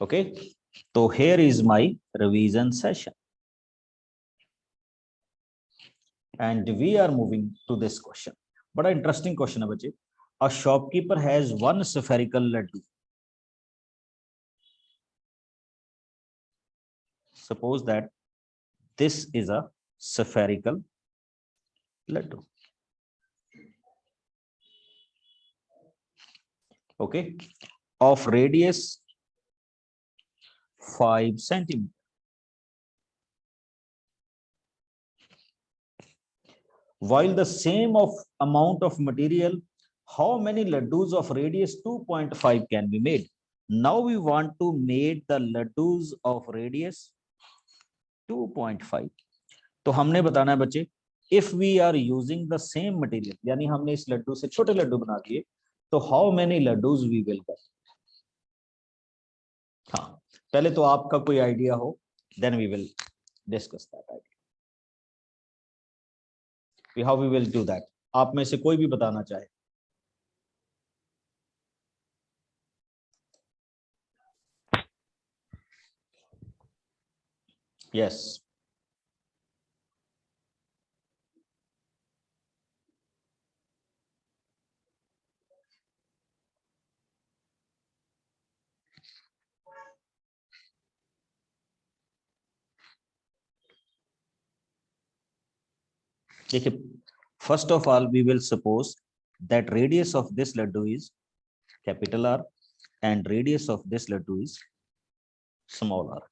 Okay, so here is my revision session and we are moving to this question. बड़ा interesting question है बच्चे. A shopkeeper has one spherical laddu. Suppose that this is a spherical laddu. Okay, of radius 5 cm. While the same of amount of material, how many laddus of radius 2.5 can be made? Now we want to make the laddus of radius 2.5. तो हमने बताना है बच्चे, if we are using the same material, यानी हमने इस लड्डू से छोटे लड्डू बना दिए, तो how many laddus we will get? हाँ, पहले तो आपका कोई आइडिया हो, then we will discuss that idea. How we will do that? आप में से कोई भी बताना चाहे. Yes. देखिए, first of all we will suppose that radius of this laddu is capital R and radius of this laddu is small r.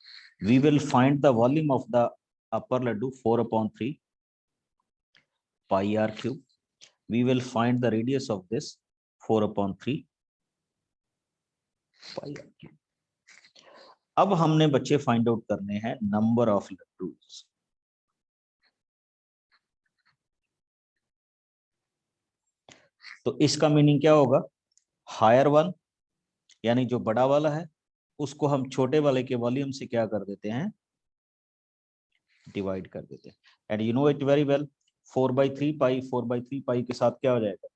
We will find the volume of the upper laddu 4/3 pi r cube. We will find the radius of this 4/3 pi r cube. अब हमने बच्चे find out करने हैं number of laddoos. तो इसका meaning क्या होगा? Higher one यानी जो बड़ा वाला है उसको हम छोटे वाले के वॉल्यूम से क्या कर देते हैं? डिवाइड कर देते हैं. And you know it very well, 4/3 पाई 4/3 पाई के साथ क्या हो जाएगा?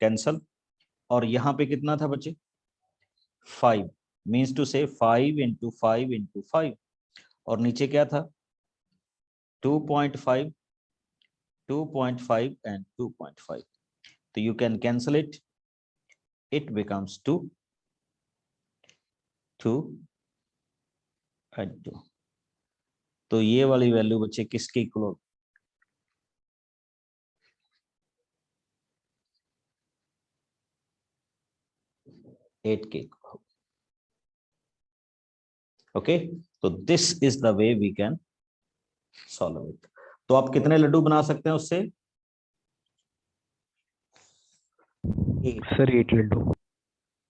कैंसल. और यहाँ पे कितना था बच्चे? 5. मीन्स टू से 5 इंटू 5 इंटू 5. और नीचे क्या था? 2.5 2.5 एंड 2.5. तो you can cancel it. It becomes 2 and 2. तो ये वाली वैल्यू बच्चे किसके इक्वल? 8 के इक्वल. ओके, तो this is the way we can solve it. तो आप कितने लड्डू बना सकते हैं उससे? सर 8 लड्डू.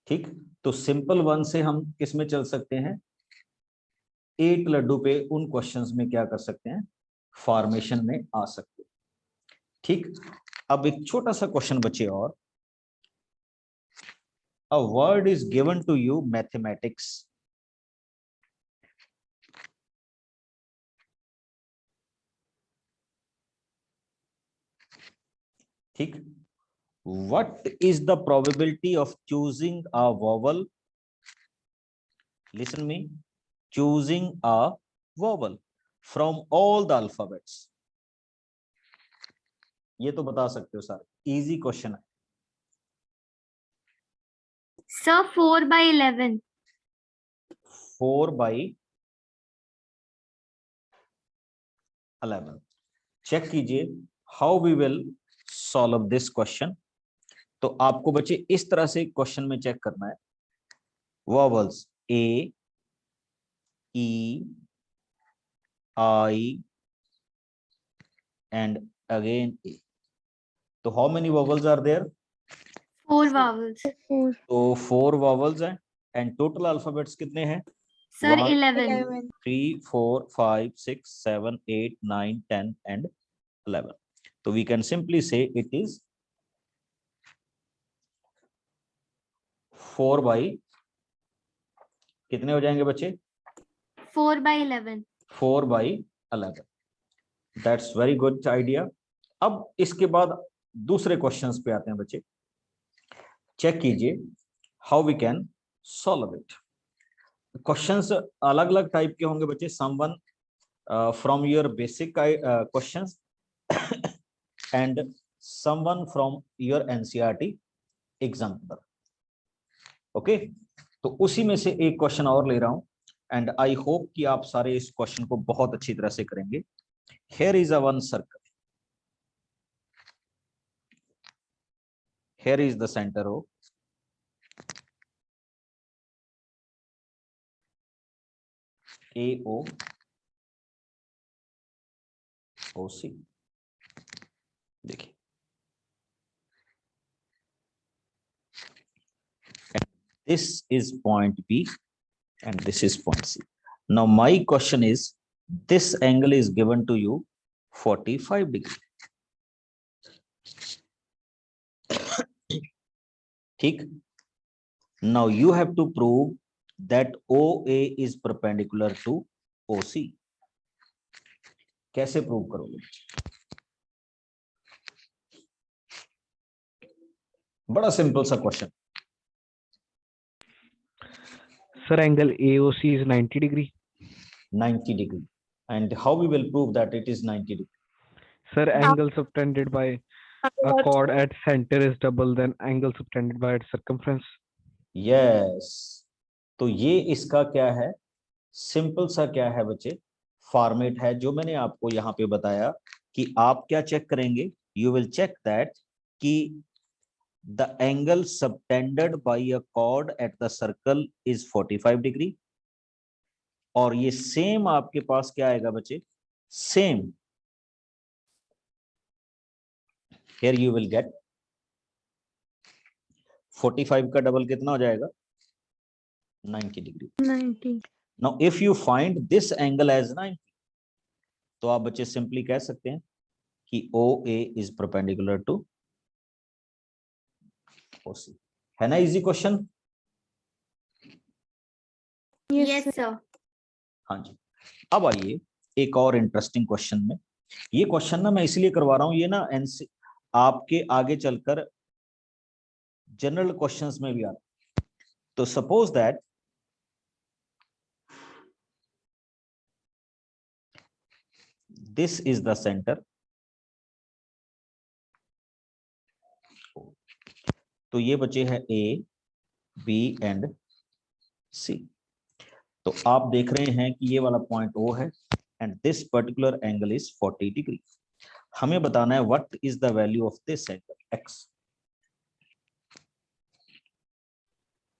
ठीक, तो सिंपल वन से हम किस में चल सकते हैं? 8 लड्डू पे उन क्वेश्चंस में क्या कर सकते हैं? फॉर्मेशन में आ सकते हैं. ठीक, अब एक छोटा सा क्वेश्चन बचे और. A word is given to you mathematics. ठीक, what is the probability of choosing a vowel? Listen me, choosing a vowel from all the alphabets. ये तो बता सकते हो सर, इजी क्वेश्चन है. Sir, 4/11. 4/11. चेक कीजिए how we will solve this question. तो आपको बच्चे इस तरह से क्वेश्चन में चेक करना है. Vowels A, E, I and again A. तो how many vowels are there? 4 vowels. तो 4 वॉवल्स हैं. एंड टोटल अल्फाबेट्स कितने हैं? Sir, 1 11. 3 4 5 6 7 8 9 10 and 11. तो we can simply say it is 4 by कितने हो जाएंगे बच्चे? 4/11. 4/11. That's very good idea. अब इसके बाद दूसरे क्वेश्चंस पे आते हैं बच्चे. चेक कीजिए how we can solve it. Questions अलग अलग टाइप के होंगे बच्चे, someone from your basic questions and someone from your NCERT exam paper. Okay, तो उसी में से एक क्वेश्चन और ले रहा हूं एंड आई होप कि आप सारे इस क्वेश्चन को बहुत अच्छी तरह से करेंगे। Here is a one circle, here is the centre of AO OC। देखिए, this is point B and this is point C. Now my question is, this angle is given to you 45 degree, ठीक। Now you have to prove that OA is perpendicular to OC। कैसे prove करोगे? बड़ा simple सा question. Sir, angle AOC is 90 degree. 90 degree. And how we will prove that it is 90 degree? Sir, angle subtended by a chord at center is double than angle subtended by its circumference. Yes. तो ये इसका क्या है, simple सा क्या है बच्चे, format है जो मैंने आपको यहाँ पे बताया कि आप क्या चेक करेंगे, यू विल चेक दैट कि the angle subtended by a chord at the circle is 45 degree। और ये सेम आपके पास क्या आएगा बच्चे, same here you will get 45 का डबल कितना हो जाएगा, 90 degree. 90. now if you find this angle as 90, तो आप बच्चे सिंपली कह सकते हैं कि OA is perpendicular to OC। है ना इजी क्वेश्चन? Yes, sir. हाँ जी। अब आइए एक और इंटरेस्टिंग क्वेश्चन में। ये क्वेश्चन ना मैं इसलिए करवा रहा हूं, ये ना एनसी आपके आगे चलकर जनरल क्वेश्चंस में भी आता। तो suppose that this is the centre, तो ये बचे हैं A, B एंड C। तो आप देख रहे हैं कि ये वाला पॉइंट O है and this particular angle is 40 degree. हमें बताना है what is the value of this angle X।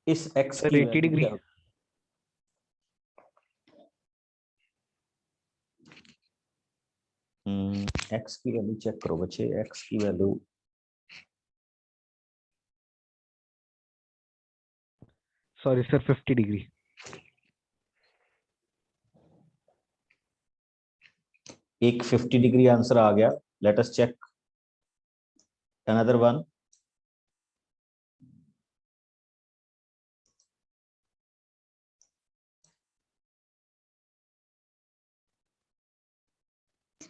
इस X Sir, की 80 वैल्यू degree. क्या? X की वैल्यू चेक करो बच्चे, X की वैल्यू Sorry, sir, 50 degree. एक 50 डिग्री आंसर आ गया। Let us check another one.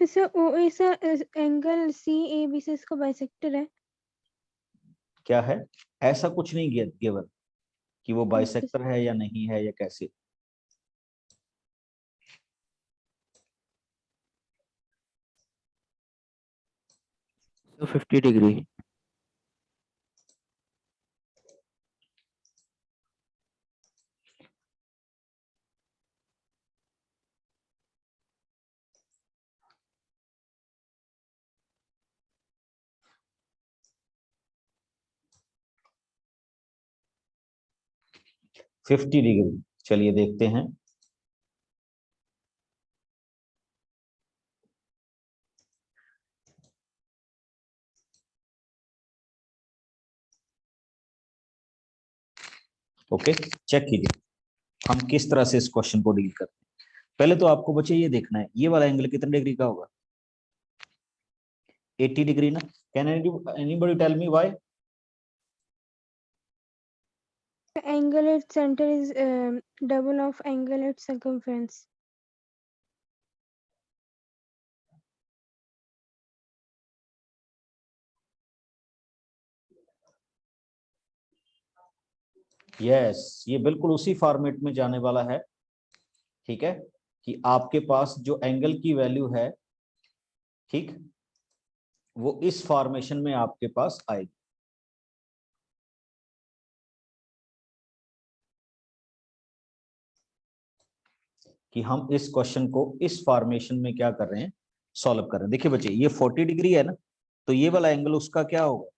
Sir OA sir angle CAB से इसका बाइसेक्टर है। क्या है? ऐसा कुछ नहीं गिवन कि वो बाइसेक्टर है या नहीं है या कैसे। So 50 degree. फिफ्टी डिग्री, चलिए देखते हैं। ओके, चेक कीजिए हम किस तरह से इस क्वेश्चन को डील करते हैं। पहले तो आपको बच्चे ये देखना है ये वाला एंगल कितने डिग्री का होगा, 80 डिग्री ना। Can anybody tell me why? Angle at center is double of angle at circumference. Yes, ये बिल्कुल उसी फॉर्मेट में जाने वाला है, ठीक है, कि आपके पास जो एंगल की वैल्यू है, ठीक, वो इस फॉर्मेशन में आपके पास आएगी। कि हम इस क्वेश्चन को इस फॉर्मेशन में क्या कर रहे हैं, सॉल्व कर रहे हैं। देखिए बच्चे, ये 40 डिग्री है ना, तो ये वाला एंगल उसका क्या होगा,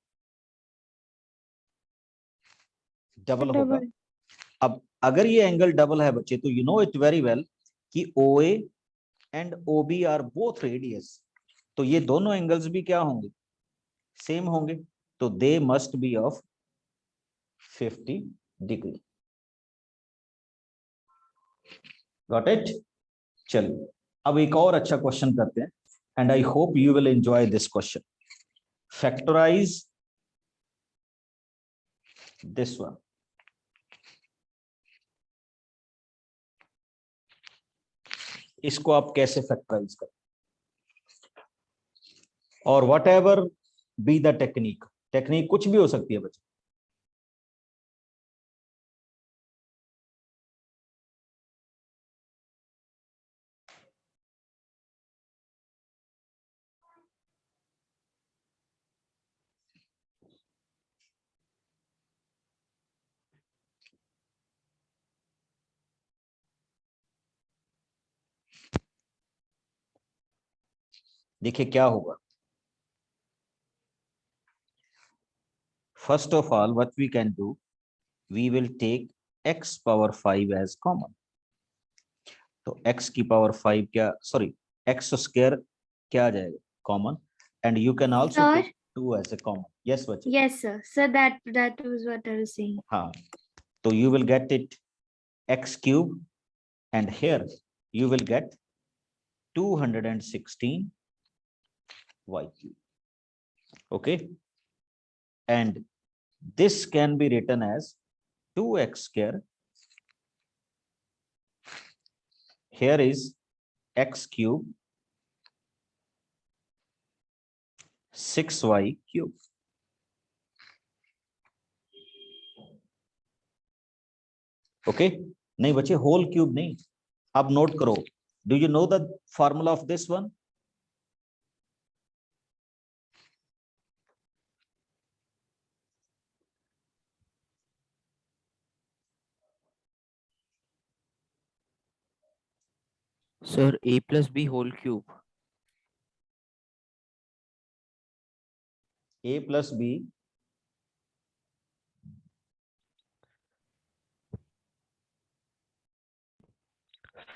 डबल होगा। डबल। अब अगर ये एंगल डबल है बच्चे, तो you know it very well कि OA and OB are both radius, तो ये दोनों एंगल्स भी क्या होंगे, सेम होंगे, तो they must be of 50 degree. Got it. चलिए अब एक और अच्छा क्वेश्चन करते हैं, and I hope you will enjoy this question. Factorise this one. इसको आप कैसे फैक्टराइज करें, और whatever be the technique, technique कुछ भी हो सकती है बच्चे। देखिए क्या होगा, first of all what we can do, we will take x power 5 as common. तो x की पावर 5 क्या, सॉरी, x स्क्वायर क्या आ जाएगा, common, and you can also Sir? Take 2 as a common. Yes बच्चे, Yes, sir. Sir, that was what I was saying. हाँ, तो you will get it x cube, and here you will get 216 y cube. Okay, and this can be written as 2x square. Here is x cube 6y cube. Okay, नहीं बच्चे, whole cube नहीं। अब note करो, do you know the formula of this one? Sir, a plus b whole cube. a plus b,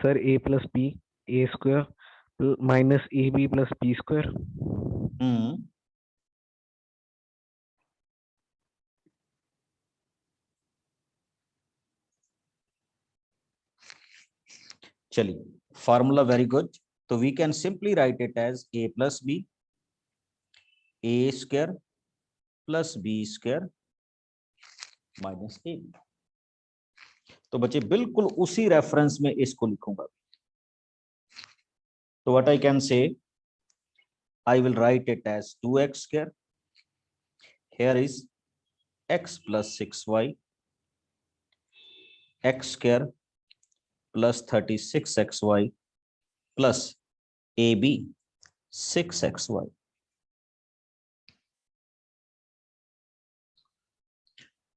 sir a plus b a square minus ab plus b square. चलिए, formula very good. तो we can simply write it as a plus b, a square plus b square minus a। तो बच्चे बिल्कुल उसी reference में इसको लिखूंगा। तो what I can say, I will write it as 2x square. Here is x plus 6y, x square plus 36xy plus ab 6xy.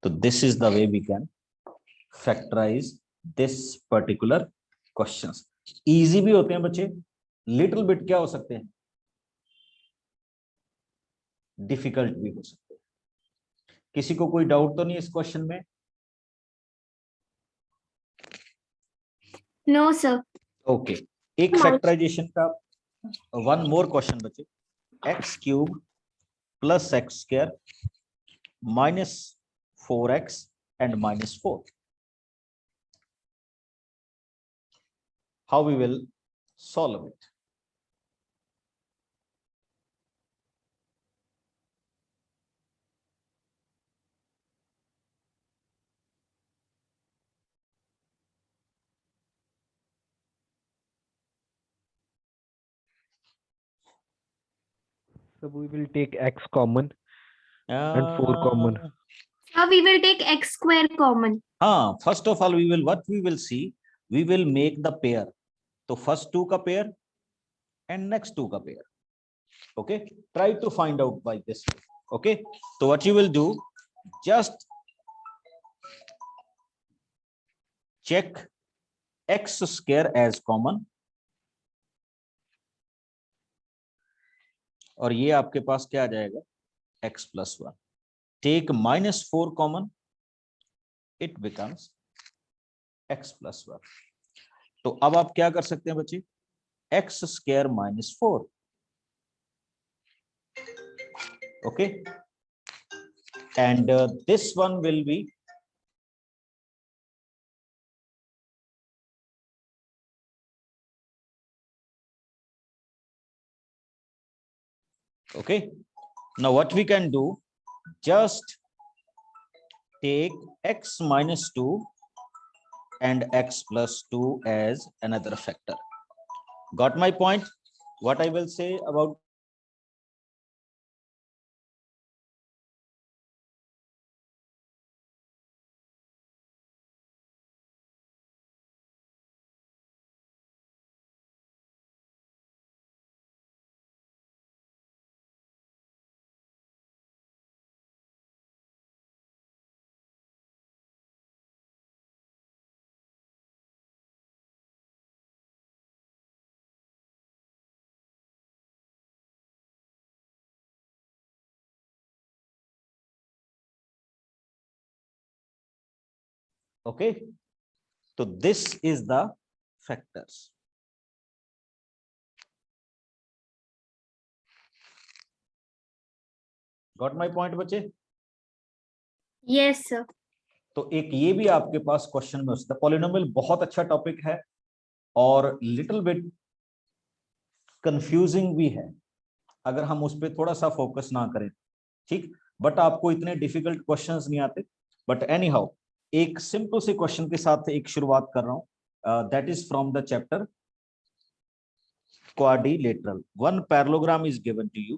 So this is the way we can factorize this particular questions. Easy भी होते हैं बच्चे, little bit क्या हो सकते हैं, difficult भी हो सकते हैं। किसी को कोई डाउट तो नहीं इस क्वेश्चन में? No, sir. ओके, एक फैक्टराइजेशन का वन मोर क्वेश्चन बच्चे, x cube plus x square minus 4x and minus 4. How we will solve it? So we will take x common and 4 common. So we will take x square common. हाँ, first of all we will what we will see, we will make the pair. तो first two का pair and next two का pair. Okay, try to find out by this way. Okay, so what you will do, just check x square as common, और ये आपके पास क्या आ जाएगा, x plus 1. Take -4 common, it becomes x plus 1. तो अब आप क्या कर सकते हैं बच्चे, x square -4. Okay, and this one will be okay. Now what we can do, just take x minus 2 and x plus 2 as another factor. Got my point? What I will say about okay, so this is the factors. Got my point बच्चे? Yes, sir. तो एक ये भी आपके पास question में उसका polynomial बहुत अच्छा टॉपिक है और लिटिल बिट कंफ्यूजिंग भी है अगर हम उस पर थोड़ा सा फोकस ना करें, ठीक, बट आपको इतने डिफिकल्ट क्वेश्चंस नहीं आते, बट एनी हाउ एक सिंपल से क्वेश्चन के साथ एक शुरुआत कर रहा हूं, that is from the chapter quadrilateral. One parallelogram is given to you.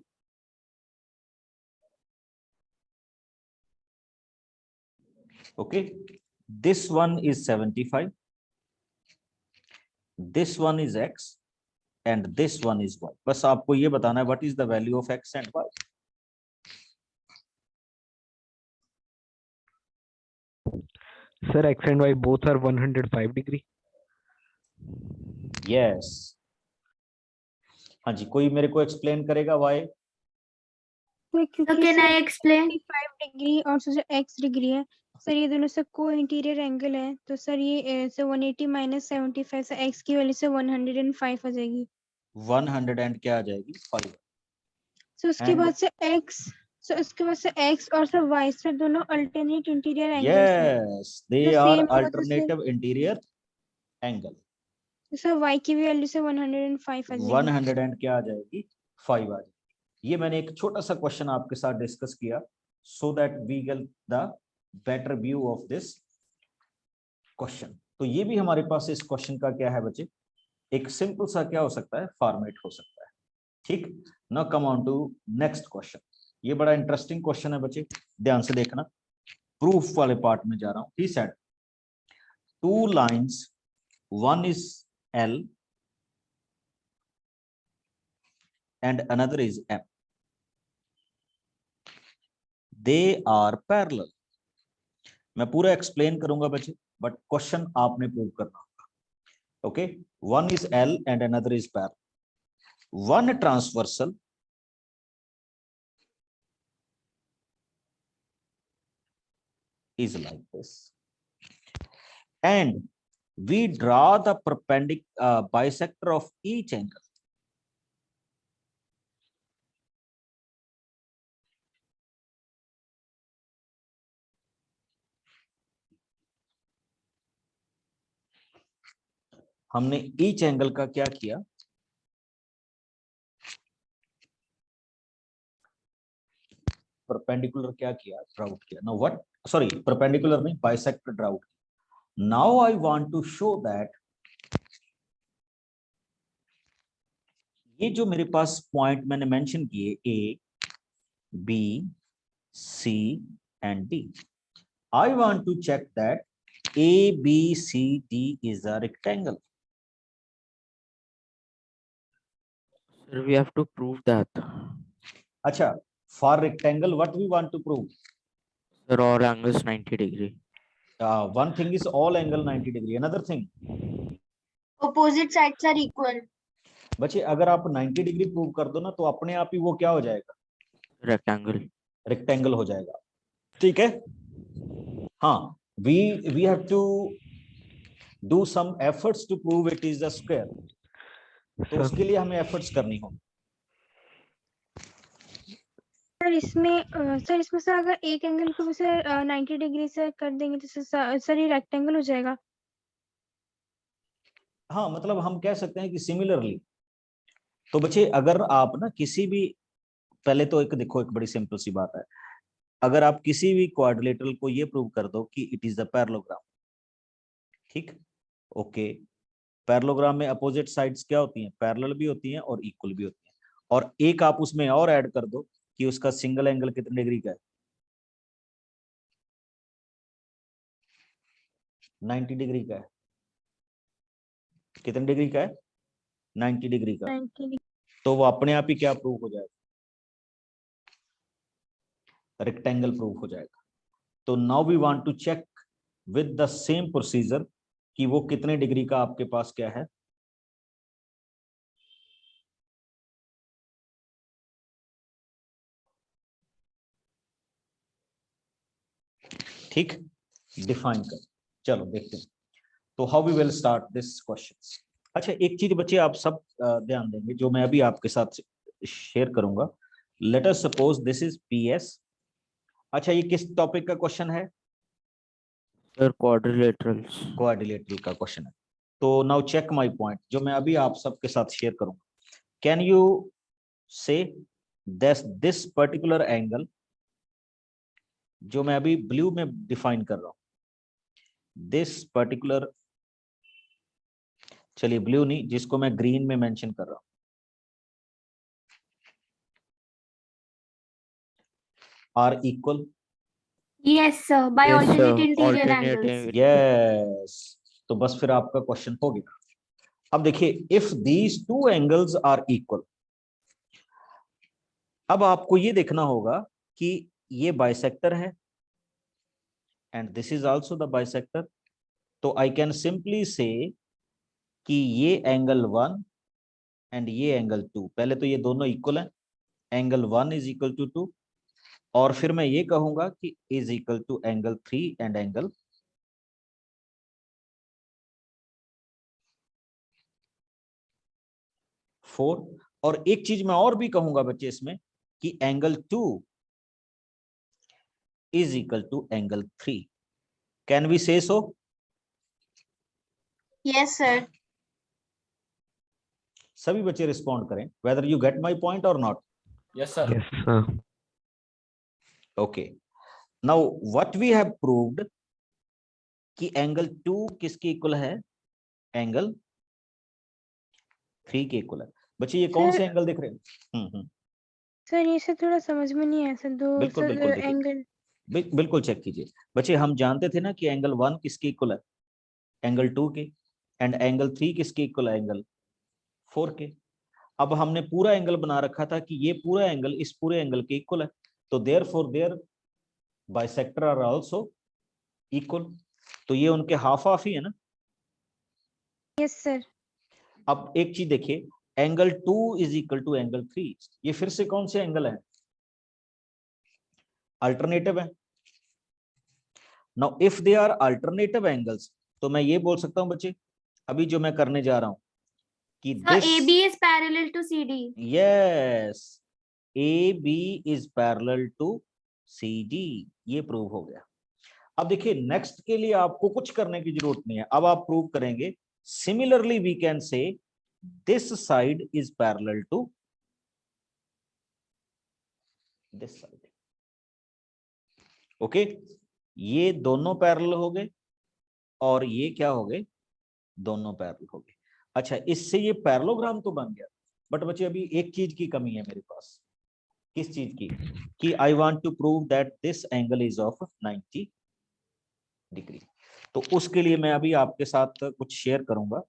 Okay, this one is 75, this one is x, and this one is y. बस आपको ये बताना है what is the value of x and y. Sir, x and y both are 105 degree. Yes. हाँ जी, कोई मेरे को explain करेगा why? तो So क्योंकि can sir I explain? 5 degree और सर x डिग्री है सर, ये दोनों सब को इंटीरियर एंगल है, तो सर ये सर 180 माइनस 75 सर x की वैल्यू से 105 आ जाएगी। 100 and क्या आ जाएगी 5. सो उसके And- बाद से x, सो उसके बाद से x और सर y सर दोनों अल्टरनेट इंटीरियर एंगल्स हैं। yes, they तो are same होगा तो sir alternative interior angle. Sir y की भी वैल्यू से 105 आ जाएगी। 100 and क्या आ जाएगी 5 आ जाएगी। ये मैंने एक छोटा सा क्वेश्चन आपके साथ डिस्कस किया so that we get the better view of this question. तो ये भी हमारे पास इस क्वेश्चन का क्या है बच्चे, एक सिंपल सा क्या हो सकता है फॉर्मेट हो सकता है, ठीक। Now come on to next question. ये बड़ा इंटरेस्टिंग क्वेश्चन है बच्चे, ध्यान से देखना, प्रूफ वाले पार्ट में जा रहा हूं। He said 2 lines, one is L and another is M. They are parallel. मैं पूरा एक्सप्लेन करूंगा बच्चे, बट क्वेश्चन आपने प्रूव करना होगा। Okay, one is L and another is parallel. One transversal is like this, and we draw the perpendicular bisector of each angle. हमने each angle का क्या किया, परपेंडिकुलर क्या किया, ड्राउट किया। नाउ व्हाट, सॉरी परपेंडिकुलर नहीं, bisector draw out. Now I want to show that ये जो मेरे पास पॉइंट मैंने मेंशन किए A, B, C and D, I want to check that ABCD is a rectangle. Sir, we have to prove that. Acha, for rectangle, what we want to prove? Sir, all angles 90 degree. One thing is all angle 90 degree. Another thing, Opposite sides are equal. बच्चे अगर आप 90 degree prove कर दो ना तो अपने आप ही वो क्या हो जाएगा? Rectangle. रेक्टेंगल हो जाएगा. ठीक है? हाँ, we have to do some efforts to prove it is a square. तो Sir, उसके लिए हमें एफर्ट्स करनी होगी. सर इसमें सर अगर एक एंगल को सर 90 डिग्री से कर देंगे तो सर ये रेक्टेंगल हो जाएगा. हाँ, मतलब हम कह सकते हैं कि सिमिलरली. तो बच्चे अगर आप ना किसी भी, पहले तो एक देखो, एक बड़ी सिंपल सी बात है. अगर आप किसी भी क्वाड्रिलेटरल को ये प्रूव कर दो कि इट इज द पैरेललोग्राम, ठीक, ओके, पैरेललोग्राम में अपोजिट साइड्स क्या होती हैं? पैरेलल भी होती हैं और इक्वल भी होती हैं. और एक आप उसमें और ऐड कर दो कि उसका सिंगल एंगल कितने डिग्री का है? 90 डिग्री का है. कितने डिग्री का है? 90 डिग्री का. 90 तो वो अपने आप ही क्या प्रूव हो जाएगा? रेक्टेंगल प्रूव हो जाएगा. तो now we want to check with the same procedure कि वो कितने डिग्री का आपके पास क्या है? ठीक, डिफाइन कर. चलो देखते हैं. तो how we will start this question. अच्छा, एक चीज बच्चे आप सब ध्यान देंगे जो मैं अभी आपके साथ शेयर करूंगा. Late us suppose this is PS. अच्छा, ये किस टॉपिक का क्वेश्चन है? Sir, quadrilaterals. क्वाड्रिलेटरल का क्वेश्चन है. तो नाउ चेक माय पॉइंट जो मैं अभी आप सबके साथ शेयर करूंगा. कैन यू से दिस पर्टिकुलर एंगल जो मैं अभी ब्लू में डिफाइन कर रहा हूं, दिस पर्टिकुलर, चलिए ब्लू नहीं, जिसको मैं ग्रीन में मेंशन कर रहा हूं, are equal. Yes, sir. By Yes, sir. alternate interior Alternate angles. angle. Yes. तो बस फिर आपका क्वेश्चन हो गया. अब देखिए, if these two angles are equal, अब आपको ये देखना होगा कि ये बाइसेक्टर है and this is also the bisector. तो आई कैन सिंपली से कि ये एंगल 1 एंड ये एंगल 2, पहले तो ये दोनों इक्वल है. एंगल 1 इज इक्वल टू 2 और फिर मैं ये कहूंगा कि is equal to angle 3 and angle 4. और एक चीज मैं और भी कहूंगा बच्चे इसमें कि angle 2 is equal to angle 3. Can we say so? Yes, sir. सभी बच्चे रिस्पॉन्ड करें whether you get my point और not. Yes, sir. yes, sir. Okay, now what we have proved कि एंगल 2 किसके इक्वल है? एंगल 3 के equal है. बच्चे ये कौन सर- से एंगल दिख रहे हैं? सर ये से थोड़ा समझ में नहीं आया सर. दो बिल्कुल, बिल्कुल, देखिए. एंगल. बिल्कुल चेक कीजिए. बच्चे हम जानते थे ना कि एंगल 1 किसके इक्वल है? एंगल 2 के. एंड एंगल 3 किसके इक्वल है? एंगल 4 के. अब हमने पूरा एंगल बना रखा था कि ये पूरा एंगल इस पूरे एंगल के इक्वल है. तो therefore their bisector are also equal. तो ये उनके हाफ हाफ ही है ना. Yes sir. अब एक चीज देखिए, angle 2 is equal to angle 3. ये फिर से कौन से एंगल है? अल्टरनेटिव है. Now if they are alternative angles, तो मैं ये बोल सकता हूं बच्चे, अभी जो मैं करने जा रहा हूं कि Sir, this, AB is parallel to CD. Yes, AB is parallel to CD. ये प्रूव हो गया. अब देखिए, नेक्स्ट के लिए आपको कुछ करने की जरूरत नहीं है. अब आप प्रूव करेंगे similarly we can say this side is parallel to this side. Okay, ये दोनों पैरेलल हो गए और ये क्या हो गए? दोनों पैरेलल हो गए. अच्छा, इससे ये पैरेललोग्राम तो बन गया. बट बच्चे अभी एक चीज की कमी है मेरे पास. किस चीज की? कि I want to prove that this angle is of 90 degree. तो उसके लिए मैं अभी आपके साथ कुछ शेयर करूंगा,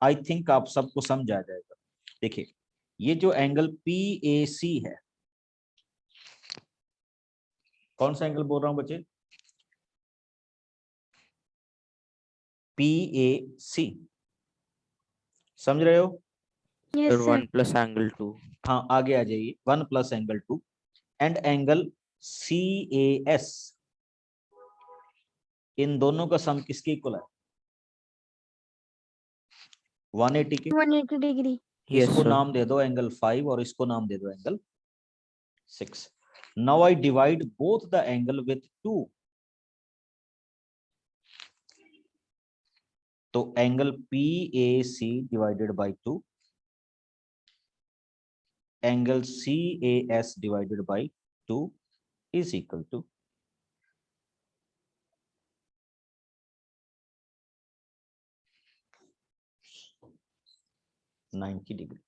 आई थिंक आप सबको समझ आ जाएगा। देखिए ये जो एंगल PAC है, कौन सा एंगल बोल रहा हूं बच्चे? PAC, समझ रहे हो? Yes Sir, sir 1 plus angle 2. हाँ आगे आ जाइए। 1 plus angle 2 and angle CAS, इन दोनों का सम किसके इक्वल है? 180 के। 180 डिग्री। Yes, इसको sir. नाम दे दो एंगल 5 और इसको नाम दे दो angle 6। Now I divide both the angle with 2। तो angle PAC divided by 2, angle CAS divided by 2 is equal to 90 degree.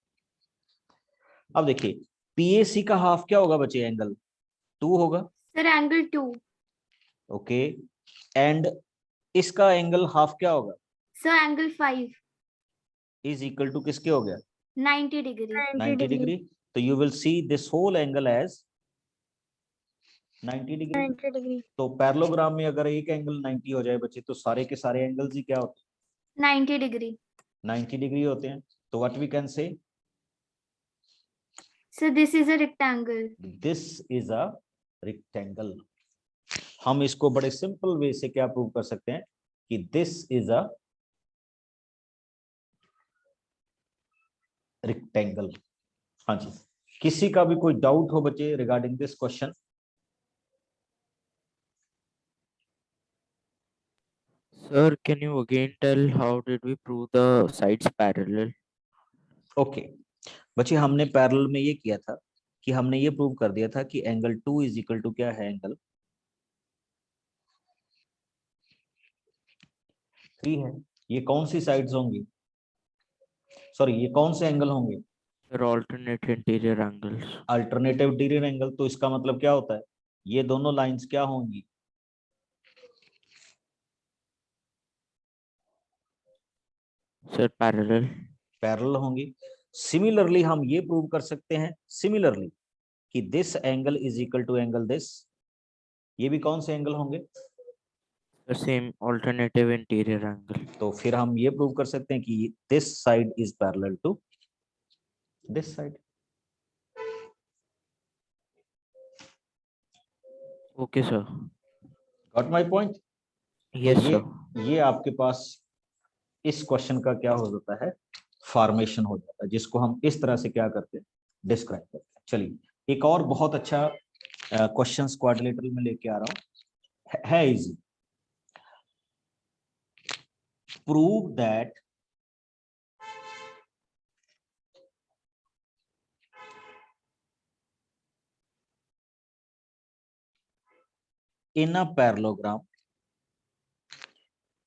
अब देखिए PAC का हाफ क्या होगा बच्चे? एंगल 2 होगा। Sir angle 2। ओके, एंड इसका एंगल हाफ क्या होगा? Sir angle 5। Is equal to किसके हो गया? 90 डिग्री। 90 डिग्री। तो you will see this whole angle as 90 degree. 90 degree. तो पैरेललोग्राम में अगर एक एंगल 90 हो जाए बच्चे, तो सारे के सारे एंगल्स ही क्या होते 90 डिग्री। हैं? 90 डिग्री होते हैं। तो what we can say, sir this is a rectangle. This is a rectangle. हम इसको बड़े सिंपल वे से क्या प्रूव कर सकते हैं कि दिस इज अ रेक्टेंगल। हाँ जी, किसी का भी कोई डाउट हो बच्चे regarding this question? Sir, can you again tell how did we prove the sides parallel? Okay बच्चे, हमने पैरेलल में ये किया था कि हमने ये प्रूव कर दिया था कि एंगल 2 इज इक्वल टू क्या है? एंगल 3 है। ये कौन सी साइड्स होंगी? सॉरी, ये कौन से एंगल होंगे? Sir, alternate interior angles. Alternative interior angle. तो इसका मतलब क्या होता है? ये दोनों लाइंस क्या होंगी? Sir, parallel. पैरेलल होंगी। सिमिलरली हम ये प्रूव कर सकते हैं सिमिलरली कि this angle is equal to angle this. ये भी कौन से एंगल होंगे? The same alternative interior angle. तो फिर हम ये प्रूव कर सकते हैं कि this side is parallel to this side. Okay, sir. Got my point? Yes, तो sir. ये आपके पास इस क्वेश्चन का क्या हो जाता है? फॉर्मेशन हो जाता है, जिसको हम इस तरह से क्या करते हैं? डिस्क्राइब करते हैं। चलिए एक और बहुत अच्छा क्वेश्चन क्वाड्रिलेटरल में लेके आ रहा हूं, है easy. Prove that in a parallelogram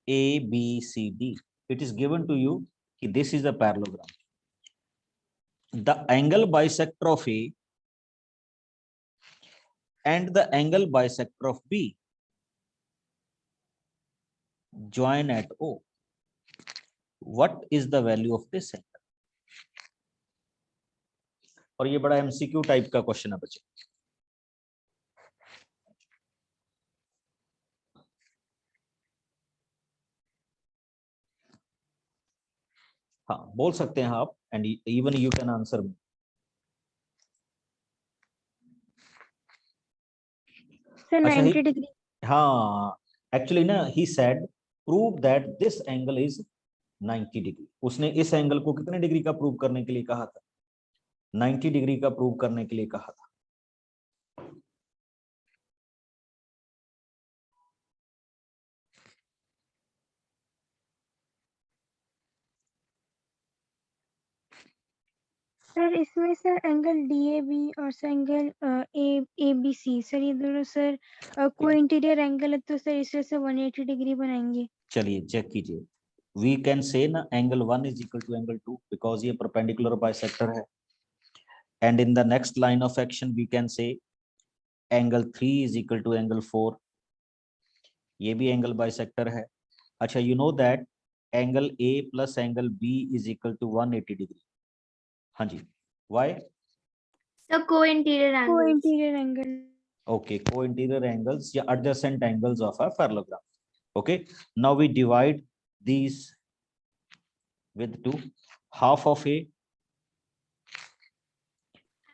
ABCD, it is given to you कि this is a parallelogram. The angle bisector of A and the angle bisector of B join at O. What is the value of this angle? और ये बड़ा MCQ type का question है बच्चे। हाँ बोल सकते हैं आप, and even you can answer me. Sir अच्छा 90 डिग्री। हाँ एक्चुअली ना he said prove that this angle is 90 degree. उसने इस एंगल को कितने डिग्री का प्रूव करने के लिए कहा था? 90 डिग्री का प्रूव करने के लिए कहा था। सर इसमें सर एंगल DAB और सर एंगल ABC, सर ये दोनों सर को इंटीरियर एंगल है, तो सर इससे से 180 डिग्री बनाएंगे। चलिए चेक कीजिए। वी कैन से ना angle 1 is equal to angle 2 because ये परपेंडिकुलर बाइसेक्टर है। And in the next line of action we can say angle 3 is equal to angle 4। ये भी एंगल बाइसेक्टर है। अच्छा, you know that angle A plus angle B is equal to 180 degree. हाँ जी, why? The co-interior को angles. Interior angle. Okay, co-interior angles या adjacent angles of a parallelogram. Okay, now we divide these with 2. Half of A,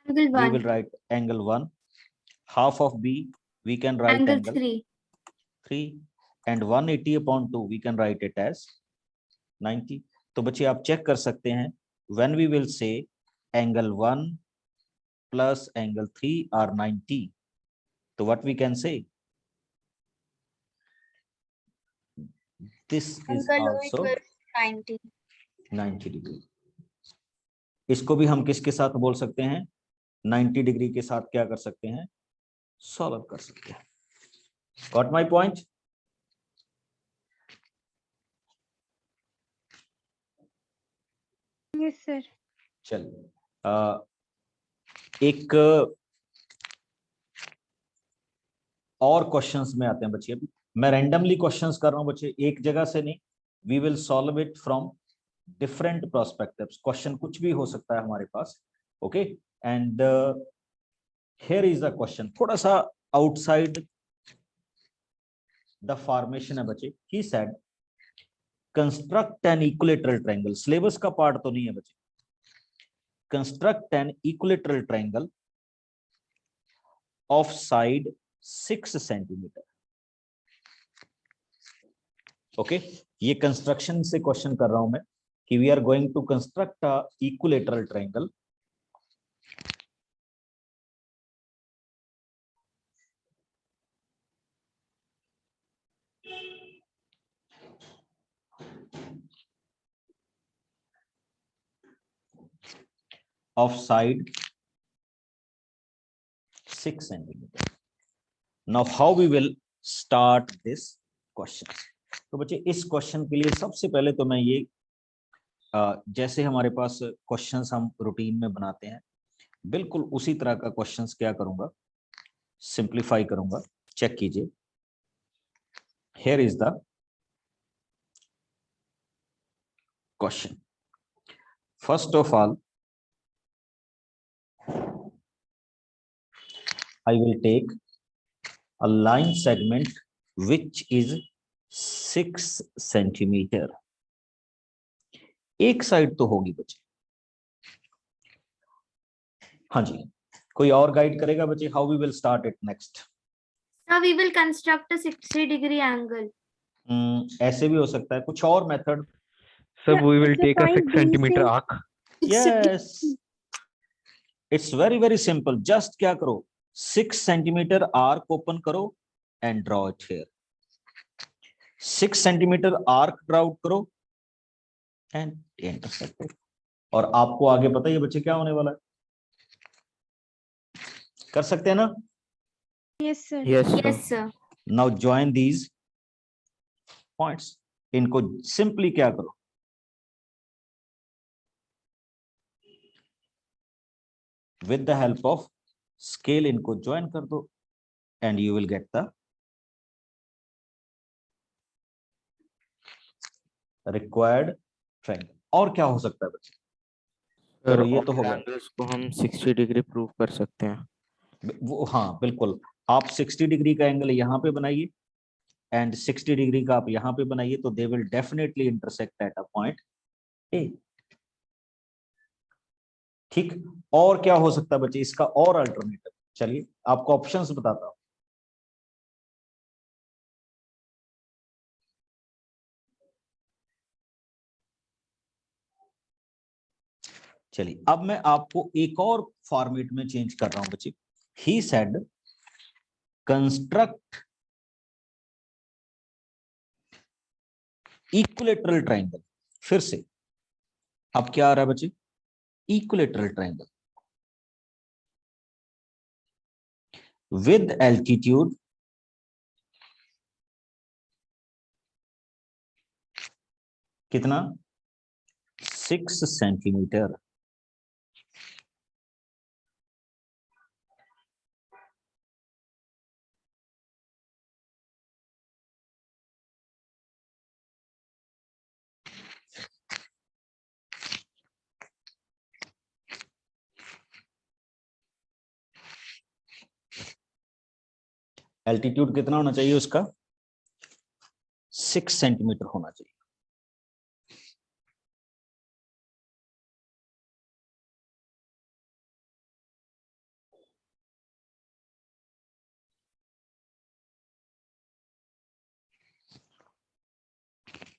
Angle we 1. will write angle 1. Half of B, we can write Angle angle 3. 3. And 180 upon 2, we can write it as 90. तो बच्चे आप check कर सकते हैं, when we will say angle 1 plus angle 3 are 90. So what we can say? This is Angle O also equals 90. 90 degree. इसको भी हम किसके साथ बोल सकते हैं? 90 डिग्री के साथ क्या कर सकते हैं? सॉल्व कर सकते हैं। Got my point? Yes sir. चलिए, एक और क्वेश्चंस में आते हैं बच्चे। अभी मैं रैंडमली क्वेश्चंस कर रहा हूं बच्चे, एक जगह से नहीं। We will solve it from different prospectives. Question कुछ भी हो सकता है हमारे पास। Okay, and here is the question, थोड़ा सा आउटसाइड द फॉर्मेशन है बच्चे। He said construct an equilateral triangle. Syllabus का पार्ट तो नहीं है बच्चे। Construct an equilateral triangle of side 6 centimetre. Okay, ये कंस्ट्रक्शन से क्वेश्चन कर रहा हूं मैं कि we are going to construct a equilateral triangle of side 6 centimeter. Now how we will start this question? तो बच्चे इस क्वेश्चन के लिए सबसे पहले तो मैं ये जैसे हमारे पास क्वेश्चंस हम रूटीन में बनाते हैं, बिल्कुल उसी तरह का क्वेश्चंस क्या करूंगा, सिंप्लीफाई करूंगा। चेक कीजिए, here is the question. First of all I will take a line segment which is 6 centimeter. एक साइड तो होगी बच्चे। हाँ जी, कोई और गाइड करेगा बच्चे? How we will start it next? So we will construct a 60-degree angle. ऐसे भी हो सकता है, कुछ और method. So Yeah, we will the take a point 6 B centimeter से- arc. Yes, it's very very simple. Just क्या करो, 6 सेंटीमीटर आर्क ओपन करो and draw it here. 6 centimetre arc draw out करो एंड इंटरसेक्ट इट। और आपको आगे पता है ये बच्चे क्या होने वाला है, कर सकते हैं ना? Yes sir। Yes, sir. Yes, sir. Now join these points. इनको सिंपली क्या करो, with the help of scale इनको ज्वाइन कर दो and you will get the required triangle. और क्या हो सकता है बच्चे? सर, चलो ये तो all हो गया। angles को हम 60 डिग्री प्रूव कर सकते हैं। वो हाँ बिल्कुल, आप 60 डिग्री का एंगल यहाँ पे बनाइए एंड 60 डिग्री का आप यहाँ पे बनाइए, तो they will definitely intersect at a point A. ठीक, और क्या हो सकता है बच्चे इसका और अल्टरनेटिव? चलिए आपको ऑप्शंस बताता हूं। चलिए अब मैं आपको एक और फॉर्मेट में चेंज कर रहा हूं बच्चे। He said construct equilateral triangle. फिर से अब क्या आ रहा है बच्चे? इक्विलेटरल ट्रायंगल विद एल्टीट्यूड कितना? 6 सेंटीमीटर। एल्टीट्यूड कितना होना चाहिए उसका? 6 सेंटीमीटर होना चाहिए।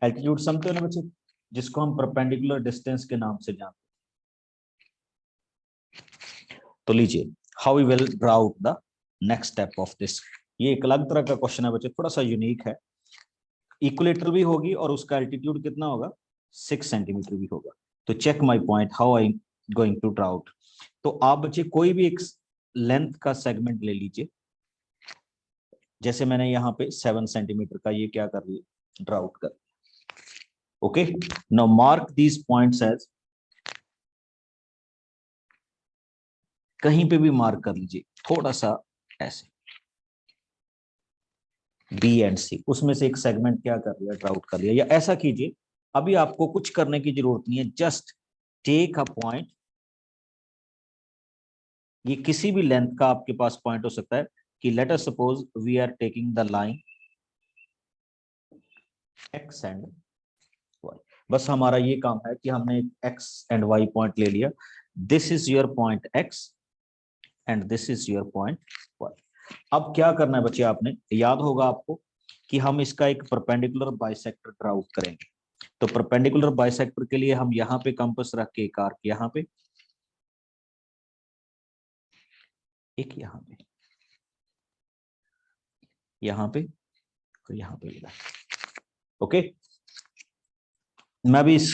एल्टीट्यूड समझते हो ना बच्चे, जिसको हम परपेंडिकुलर डिस्टेंस के नाम से जानते हैं। तो लीजिए, how we will draw out the next step of this. ये एक अलग तरह का क्वेश्चन है बच्चे, थोड़ा सा यूनिक है। इक्विलेटरल भी होगी और उसका एल्टीट्यूड कितना होगा? 6 सेंटीमीटर भी होगा। तो check my point, how I am going to draw out. तो आप बच्चे कोई भी एक लेंथ का सेगमेंट ले लीजिए, जैसे मैंने यहाँ पे 7 सेंटीमीटर का ये क्या कर लिया, ड्रा आउट कर। Okay, now mark these points as, कहीं पे भी मार्क कर लीजिए थोड़ा सा ऐसे, बी एंड सी, उसमें से एक सेगमेंट क्या कर लिया, ड्रा आउट कर लिया। या ऐसा कीजिए, अभी आपको कुछ करने की जरूरत नहीं है, जस्ट टेक अ पॉइंट। ये किसी भी लेंथ का आपके पास पॉइंट हो सकता है, कि let us suppose we are taking the line X and Y. बस हमारा ये काम है कि हमने एक्स एंड वाई पॉइंट ले लिया। This is your point X and this is your point Y. अब क्या करना है बच्चे, आपने याद होगा आपको कि हम इसका एक परपेंडिकुलर बाइसेक्टर ड्रा आउट करेंगे। तो परपेंडिकुलर बाइसेक्टर के लिए हम यहाँ पे कंपास रख के एक आर्क यहाँ पे, एक यहाँ पे, यहाँ पे और यहाँ पे लगा। ओके, मैं भी इस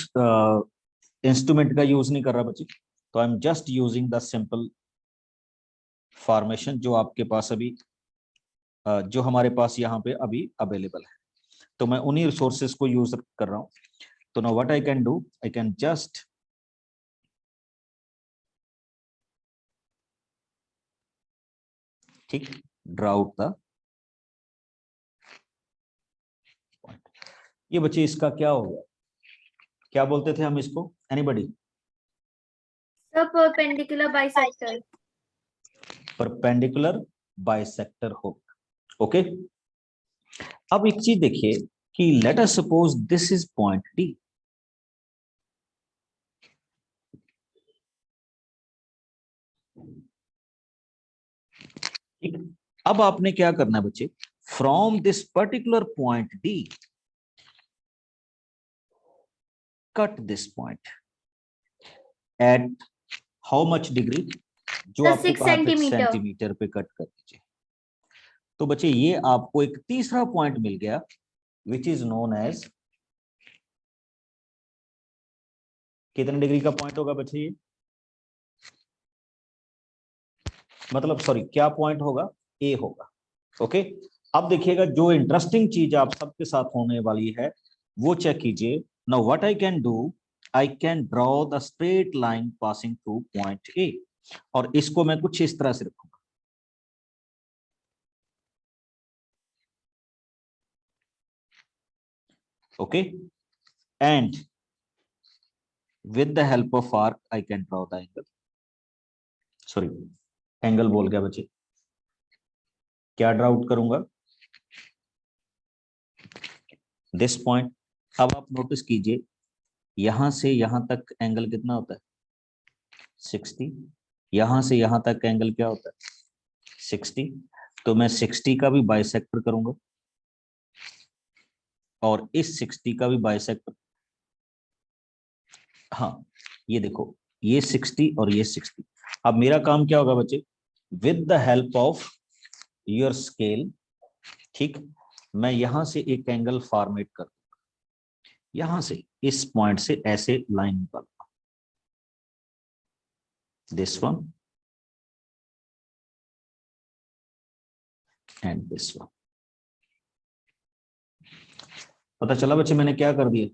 इंस्ट्रूमेंट का यूज नहीं कर रहा बच्चे, तो I am just using the simple formation जो आपके पास अभी जो हमारे पास यहाँ पे अभी अवेलेबल है। तो मैं उन्हीं रिसोर्सेज को यूज कर रहा हूँ। तो now what I can do, I can just ठीक ड्रा आउट द पॉइंट। ये बच्चे इसका क्या हो गया, क्या बोलते थे हम इसको, anybody? Perpendicular bisector. Perpendicular bisector हो। ओके, अब एक चीज देखिए कि let us suppose this is point D. ठीक, अब आपने क्या करना है बच्चे, from this particular point D cut this point at how much degree, जो आपको 6 कहा था सेंटीमीटर। सेंटीमीटर पे कट कर दीजिए। तो बच्चे ये आपको एक तीसरा पॉइंट मिल गया विच इज नोन एज, कितने डिग्री का पॉइंट होगा बच्चे ये, मतलब सॉरी क्या पॉइंट होगा, ए होगा। ओके, अब देखिएगा जो इंटरेस्टिंग चीज आप सबके साथ होने वाली है वो चेक कीजिए। Now what I can do, I can draw the straight line passing through point A, और इसको मैं कुछ इस तरह से रखूंगा। Okay, and with the help of arc I can draw the angle, sorry angle बोल गया बच्चे, क्या ड्रा आउट करूंगा, दिस पॉइंट। अब आप नोटिस कीजिए यहां से यहां तक एंगल कितना होता है, 60। यहां से यहां तक एंगल क्या होता है, 60। तो मैं 60 का भी बाइसेक्टर करूंगा और इस 60 का भी बाइसेक्टर। हाँ, ये देखो, ये 60 और ये 60। अब मेरा काम क्या होगा बच्चे, with the help of your scale, ठीक, मैं यहां से एक एंगल फॉर्मेट कर, यहां से इस पॉइंट से ऐसे लाइन निकालूंगा, this one and this one. पता चला बच्चे मैंने क्या कर दिया,